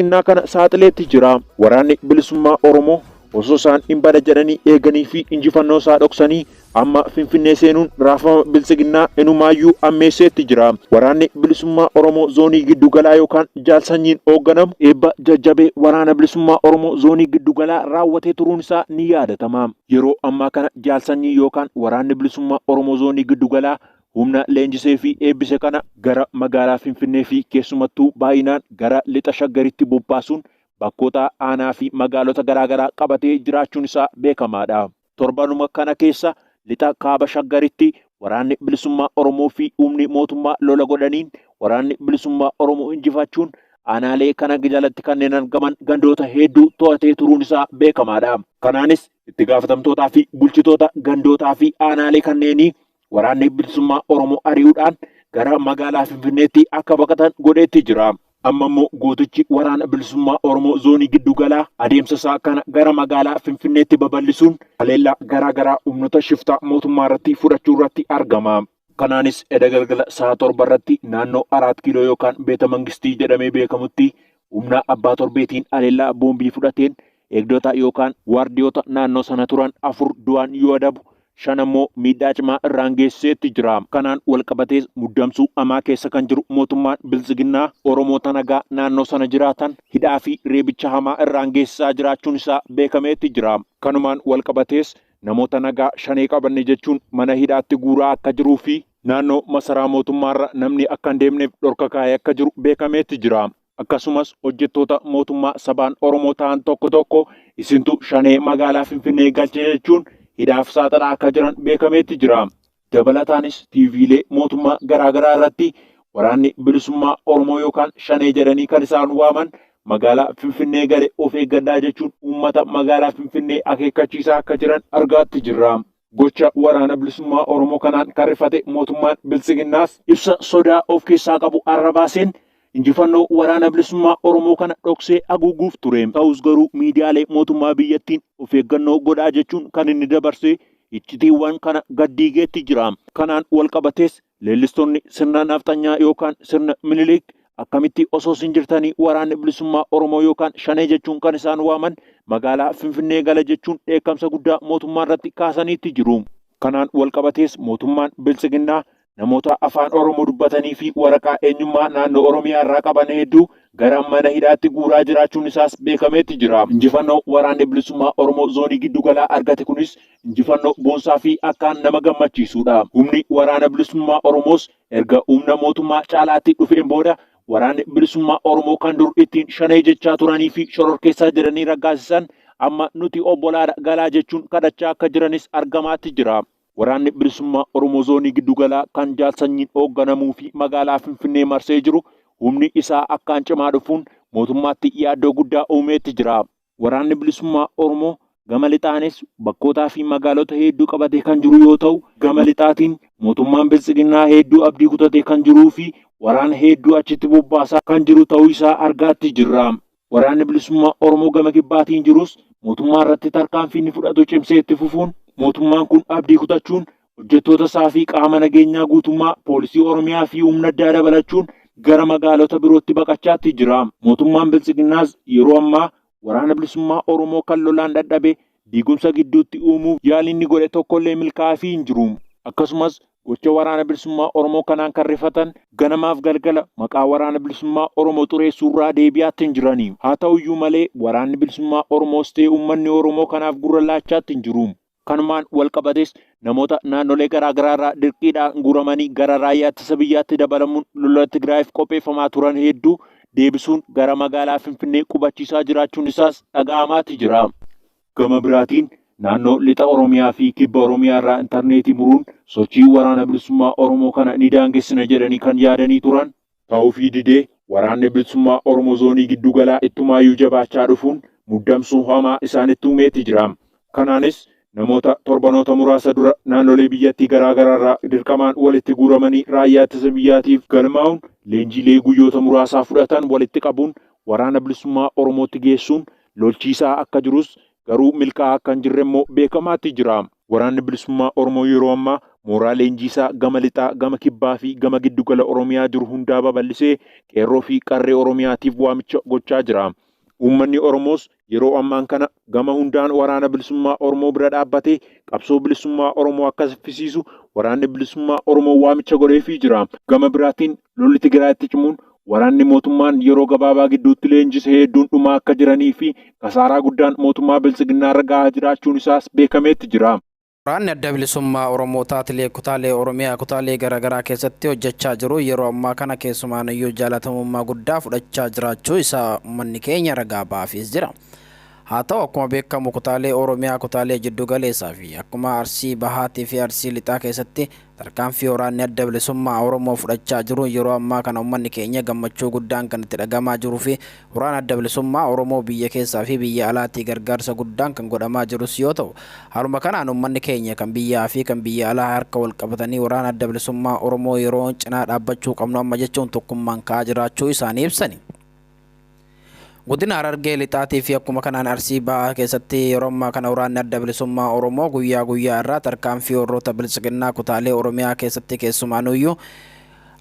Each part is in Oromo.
bilisiginnaa kana saaxileetti jira. Waraanni bilisummaa Oromoo osoo isaan hin bada jedhanii eeganii fi injifannoo isaa dhoksanii amma Finfinnee seenuun raafama bilisiginnaa inumaayyuu ammeesseetti jira. Waraanni bilisummaa Oromoo zoonii giddugalaa yookaan jaalsanyiin hoogganamu eebba jajjabee waraana bilisummaa Oromoo zoonii giddugalaa raawwatee turuun isaa ni yaadatama. Yeroo ammaa kana jaalsanyii yookaan waraanni bilisummaa Oromoo zoonii giddugalaa humna leenjisee fi eebbise kana gara magaalaa Finfinnee fi keessumattuu baay'inaan gara lixa shaggaritti bobbaasuun bakkoota aanaa fi magaalota garaagaraa qabatee jiraachuun isaa beekamaadha. Torbanuma kana keessa lixa kaaba shaggaritti waraanni bilisummaa Oromoo fi humni mootummaa lola godhaniin waraanni bilisummaa Oromoo injifachuun aanaalee kana jalatti kanneen argaman gandoota hedduu to'atee turuun isaa beekamaadha. Kanaanis itti gaafatamtootaa fi bulchitoota gandootaa fi aanaalee kanneenii waraanni bilisummaa Oromoo ari'uudhaan gara magaalaa Finfinneetti akka baqatan godheetti jira. Amma immoo gootichi waraana bilisummaa Oromoo zoonii giddugalaa adeemsa isaa kana gara magaalaa Finfinneetti babal'isuun haleellaa garaagaraa humnoota shiftaa mootummaa irratti fudhachuu irratti argama. Kanaanis edda galgala sa'a 7 irratti naannoo 4 kiiloo yookaan beeta mangistii jedhamee beekamutti humna abbaa torbeetiin haleellaa boombii fudhateen eegdota yookaan waardiyoota naannoo sana turan 4 du'an yoo adabu 5 immoo miidhaa cimaa irraan geesseetti jira. Kanaan walqabatee muddamsuu amaa keessa kan jiru mootummaan bilisiginnaa Oromoota nagaa naannoo sana jiraatan hidhaa fi reebicha hamaa irraan geessisaa jiraachuun isaa beekameetti jira. Kanumaan walqabatees namoota nagaa shanee qabanne jechuun mana hidhaatti guuraa akka jiruu fi naannoo masaraa mootummaarra namni akka hin deemneef dhorka kaa'ee akka jiru beekameetti jira. Akkasumas hojjettoota mootummaa sabaan Oromoo ta'an tokko isintu shanee magaalaa Finfinnee galche jechuun hidhaaf saaxilaa akka jiran beekameetti jira. Dabalataanis tiiviilee mootummaa garaagaraa irratti waraanni bilisummaa Oromoo yookaan shanee jedhanii kan isaan waaman magaalaa Finfinnee gale of eeggadhaa jechuun uummata magaalaa Finfinnee akeekkachiisaa akka jiran argaatti jirra. Gocha waraana bilisummaa Oromoo kanaan kan rifate mootummaan bilisiginnaas ibsa sodaa of keessaa qabu arrabaaseen injifannoo waraana bilisummaa Oromoo kana dhoksee haguuguuf ture. Ta'us garuu miidiyaalee mootummaa biyyattiin of eeggannoo godhaa jechuun kan inni dabarsee iccitiiwwan kana gaddiigeetti jira. Kanaan walqabatees leellistoonni sirna nafxanyaa yookaan sirna Minilik akkamitti osoo hin jirtanii waraanni bilisummaa Oromoo yookaan shanee jechuun kan isaan waaman magaalaa Finfinnee gala jechuun dheekkamsa guddaa mootummaa irratti kaasaniitti jiru. Kanaan walqabatees mootummaan bilisiginnaa namoota afaan Oromoo dubbatanii fi waraqaa eenyummaa naannoo Oromiyaa irraa qaban hedduu gara mana hidhaatti guuraa jiraachuun isaas beekameetti jira. Injifannoo waraanni bilisummaa Oromoo zoonii giddugalaa argate kunis injifannoo boonsaa fi akkaan nama gammachiisudha. Humni waraana bilisummaa Oromoos erga humna mootummaa caalaatti dhufeen booda waraanni bilisummaa Oromoo kan dur ittiin shanee jechaa turanii fi shororkeessaa jedhanii raggaasisan amma nuti obbolaadha galaa jechuun kadhachaa akka jiranis argamaatti jira. Waraanni bilisummaa Oromoo zoonii giddugalaa kan jaalsanyiin hoogganamuu fi magaalaa Finfinnee marsee jiru humni isaa akkaan cimaa dhufuun mootummaatti yaaddoo guddaa uumeetti jira. Waraanni bilisummaa Oromoo gama lixaanis bakkootaa fi magaalota hedduu qabatee kan jiru yoo ta'u, gama lixaatiin mootummaan bilisiginnaa hedduu abdii kutatee kan jiruu fi waraana hedduu achitti bobbaasaa kan jiru ta'uu isaa argaatti jirra. Waraanni bilisummaa Oromoo gama kibbaatiin jirus mootummaa irratti tarkaanfii inni fudhatu cimsee itti fufuun mootummaan kun abdii kutachuun hojjettoota isaa fi qaama nageenyaa guutummaa poolisii Oromiyaa fi humna addaa dabalachuun gara magaalota birootti baqachaatti jira. Mootummaan bilisiginnaas yeroo ammaa waraana bilisummaa Oromoo kan lolaan dadhabe diigumsa gidduutti uumuuf yaaliin inni godhe tokkollee milkaa'aa hin jiru. Akkasumas gocha waraana bilisummaa Oromoo kanaan kan rifatan ganamaaf galgala maqaa waraana bilisummaa Oromoo xureessuurraa deebi'aatti hin jirani. Haa ta'uyyuu malee waraanni bilisummaa Oromoos ta'e uummanni Oromoo kanaaf gurra laachaatti hin jiru. Kanumaan walqabates namoota naannolee garaagaraa irraa dirqiidhaan guuramanii gara raayyaa ittisa biyyaatti dabalamuun lola Tigraayiif qopheeffamaa turan hedduu deebisuun gara magaalaa Finfinnee qubachiisaa jiraachuun isaas dhaga'amaatti jira. Gama biraatiin naannoo lixa Oromiyaa fi kibba Oromiyaa irraa intarneetii muruun sochii waraana bilisummaa Oromoo kana ni daangessina jedhanii kan yaadanii turan ta'uu fi didee waraanni bilisummaa Oromoo zoonii giddugalaa ittumaayyuu jabaachaa dhufuun muddamsuu hamaa isaanitti uumeetti jira. Kanaanis namoota torbanoota muraasa dura naannolee biyyattii garaagaraa irraa dirqamaan walitti guuramanii raayyaa ittisa biyyaatiif galmaa'uun leenjiilee guyyoota muraasaa fudhatan walitti qabuun waraana bilisummaa Oromootti geessuun lolchiisaa akka jirus garuu milkaa'aa akka hin jirre immoo beekamaatti jira. Waraanni bilisummaa Oromoo yeroo ammaa mooraa leenjii isaa gama lixaa, gama kibbaa fi gama giddugala Oromiyaa jiru hundaa babal'isee qeerroo fi qarree Oromiyaatiif waamicha gochaa jira. Uummanni Oromoos yeroo ammaan kana gama hundaan waraana bilisummaa Oromoo bira dhaabbatee qabsoo bilisummaa Oromoo akka saffisiisu waraanni bilisummaa Oromoo waamicha godheefii jira. Gama biraatiin lolli Tigraayitti cimuun waraanni mootummaan yeroo gabaabaa gidduutti leenjise hedduun dhumaa akka jiranii fi kasaaraa guddaan mootummaa bilisiginnaa irra gahaa jiraachuun isaas beekameetti jira. Waraanni adda bilisummaa Oromoo taatilee kutaalee Oromiyaa kutaalee garaagaraa keessatti hojjechaa jiru yeroo ammaa kana keessumaan iyyuu jaalatamummaa guddaa fudhachaa jiraachuu isaa uummanni keenya ragaa ba'aafis jira. Haa ta'u akkuma beekamu kutaalee Oromiyaa kutaalee jiddu galeessaa fi akkuma Arsii Bahaatii fi Arsii Lixaa keessatti tarkaanfii waraanni adda bilisummaa Oromoo fudhachaa jiru yeroo ammaa kana uummanni keenya gammachuu guddaan kan itti dhagamaa jiruu fi waraana adda bilisummaa Oromoo biyya keessaa fi biyya alaatii gargaarsa guddaan kan godhamaa jirus yoo ta'u, haaluma kanaan uummanni keenya kan biyyaa fi kan biyya alaa harka wal qabatanii waraana adda bilisummaa Oromoo yeroo cinaa dhaabbachuu qabnu amma jechuun tokkummaan ka'aa jiraachuu isaanii ibsani. Godina Harargee Lixaatii fi akkuma kanaan Arsii Bahaa keessatti yeroo ammaa kana waraanni adda bilisummaa Oromoo guyyaa guyyaa irraa tarkaanfii warroota bilisiginnaa kutaalee Oromiyaa keessatti keessumaanuyyuu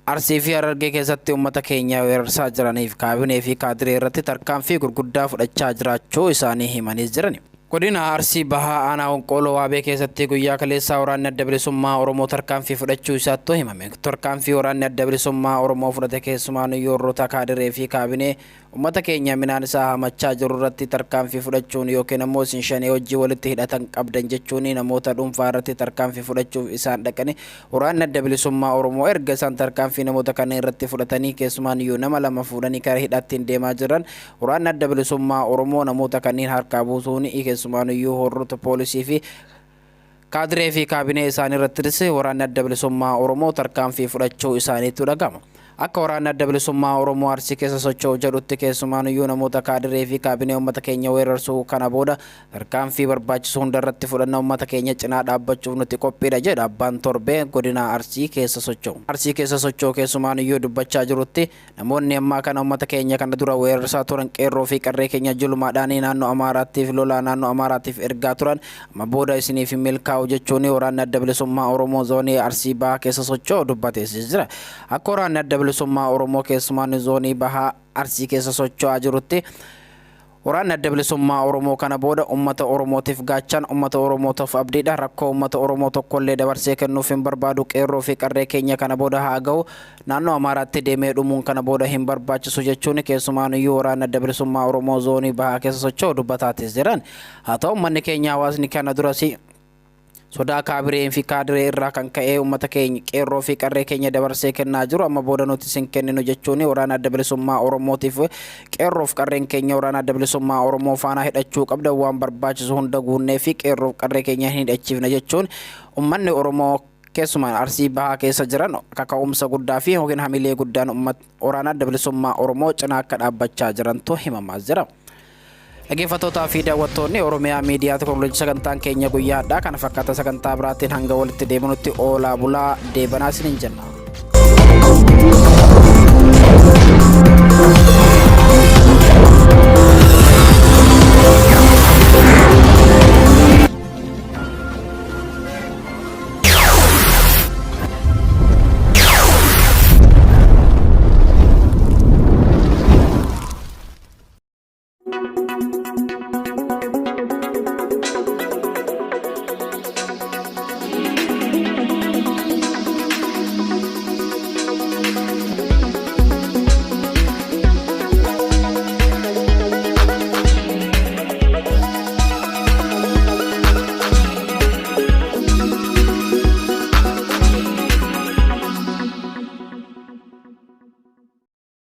Arsii fi Harargee keessatti uummata keenya weerarsaa jiraniif kaabinee fi kaadiree irratti tarkaanfii gurguddaa fudhachaa jiraachuu isaanii himanii jiran. Godina Arsii Bahaa aanaa Honqoloo Waabee keessatti guyyaa kaleessaa waraanni adda bilisummaa Oromoo tarkaanfii fudhachuu isaatti himame. Tarkaanfii waraanni adda bilisummaa Oromoo fudhate keessumaanuyyuu warroota kaadiree fi kaabinee ummata keenya minaan isaa hamachaa jiru irratti tarkaanfii fudhachuun yookiin ammoo isin shanee hojii walitti hidhatan qabdan jechuun namoota dhuunfaa irratti tarkaanfii fudhachuuf isaan dhaqani waraanni adda bilisummaa Oromoo erga isaan tarkaanfii namoota kanneen irratti fudhatanii keessumaanuyyuu nama lama fuudhanii karaa hidhaattiin deemaa jiran waraanni adda bilisummaa Oromoo namoota kanneen harkaa buusuun keessumaanuyyuu warroota poolisii fi kaadiree fi kaabinee isaanii irratti waraanni adda bilisummaa Oromoo tarkaanfii fudhachuu isaaniitu dhagama. Akka waraanni adda bilisummaa Oromoo Arsii keessa socho'u jedhutti keessumaanuyyuu namoota kaadiree fi kaabinee uummata keenya weerarsuu kana booda tarkaanfii barbaachisu hunda irratti fudhannaa uummata keenya cinaa dhaabbachuuf nuti qophiidha jedha abbaan torbee godina Arsii keessa socho'u. Arsii keessa socho'u keessumaanuyyuu dubbachaa jirutti namoonni ammaa kana uummata keenya kana dura weerarsaa turan qeerroo fi qarree keenya julumaadhaan naannoo Amaaraatiif lolaa naannoo Amaaraatiif ergaa turan amma booda isiniif milkaa'u jechuun waraanni adda bilisummaa Oromoo zoonii Arsii Bahaa keessa socho'u dubbatees jira. Akka waraanni adda bilisummaa Oromoo keessumaan zoonii Bahaa Arsii keessa socho'aa jirutti waraanni adda bilisummaa Oromoo kana booda uummata Oromootiif gaachan uummata Oromootiif abdiidha rakkoo uummata Oromoo tokkollee dabarsee kennuuf hin barbaadu qeerroo fi qarree keenya kana booda haa ga'u naannoo Amaaraatti deemee dhumuun kana booda hin barbaachisu jechuun keessumaanuyyuu waraanni adda bilisummaa Oromoo zoonii Bahaa keessa socho'u dubbataatis jiran. Haa ta'u uummanni keenya hawaasni kana durasi sodaa kaabiree fi kaadiree irraa kan ka'ee uummata keenya qeerroo fi qarree keenya dabarsee kennaa jiru amma booda nuti sin kenninu jechuun waraana adda bilisummaa Oromootiif qeerroo fi qarreen keenya waraana adda bilisummaa Oromoo faana hidhachuu qabda waan barbaachisu hunda guunnee fi qeerroo fi qarree keenya hin hidhachiifne jechuun uummanni Oromoo keessumaan Arsii Bahaa keessa jiran kaka'umsa guddaa fi yookiin hamilee guddaan waraana adda bilisummaa Oromoo cinaa akka dhaabbachaa jirantu himamaa jira. Dhaggeeffattootaa fi daawwattoonni Oromiyaa Miidiyaa Teknooloojii sagantaan keenya guyyaa addaa kana fakkaata sagantaa biraatiin hanga walitti deebinutti oolaa bulaa deebanaa isiniin jenna.